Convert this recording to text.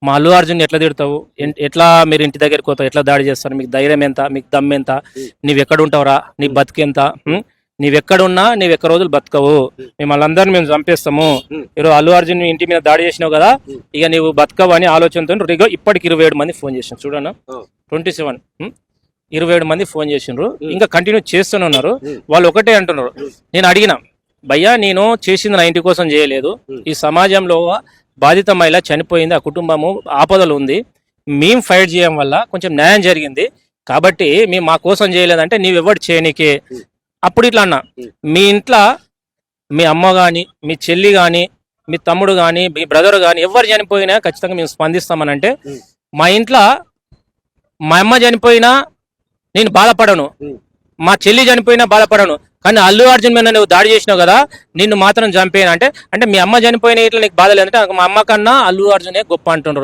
మా అల్లు అర్జున్ ఎట్లా తిడతావు, ఎట్లా మీరు ఇంటి దగ్గరికి పోతావు, ఎట్లా దాడి చేస్తారు, మీకు ధైర్యం ఎంత, మీకు దమ్ ఎంత, నీవెక్కడ ఉంటావురా, నీ బతికెంత, నీవెక్కడున్నా నీవెక్క రోజులు బతకవు, మిమ్మల్ని అందరిని మేము చంపేస్తాము, ఈరోజు అల్లు అర్జున్ ఇంటి మీద దాడి చేసినావు కదా, ఇక నీవు బతకవు అని ఆలోచనతో ఇప్పటికి 27 మంది ఫోన్ చేసినారు. చూడన్నా 27 27 మంది ఫోన్ చేసిండ్రు, ఇంకా కంటిన్యూ చేస్తూనే ఉన్నారు. వాళ్ళు ఒకటే అంటున్నారు, నేను అడిగిన భయ్యా నేను చేసింది నా ఇంటి కోసం చేయలేదు, ఈ సమాజంలో బాధిత మహిళ చనిపోయింది, ఆ కుటుంబము ఆపదలు ఉంది, మేము ఫైట్ చేయడం వల్ల కొంచెం న్యాయం జరిగింది కాబట్టి మేము మా కోసం చేయలేదంటే నీవెవరు చేయనీకే. అప్పుడు ఇట్లా అన్నా, మీ ఇంట్లో మీ అమ్మ కానీ, మీ చెల్లి కానీ, మీ తమ్ముడు కానీ, మీ బ్రదర్ కానీ ఎవరు చనిపోయినా ఖచ్చితంగా మేము స్పందిస్తామని అంటే, మా ఇంట్లో మా అమ్మ చనిపోయినా నేను బాధపడను, మా చెల్లి చనిపోయినా బాధపడను, కానీ అల్లు అర్జున్ మీద నువ్వు దాడి చేసినావు కదా నిన్ను మాత్రం చంపేయను అంటే, అంటే మీ అమ్మ చనిపోయిన ఇట్లా నీకు బాధ లేదంటే మా అమ్మ కన్నా అల్లు అర్జునే గొప్ప అంటున్నారు.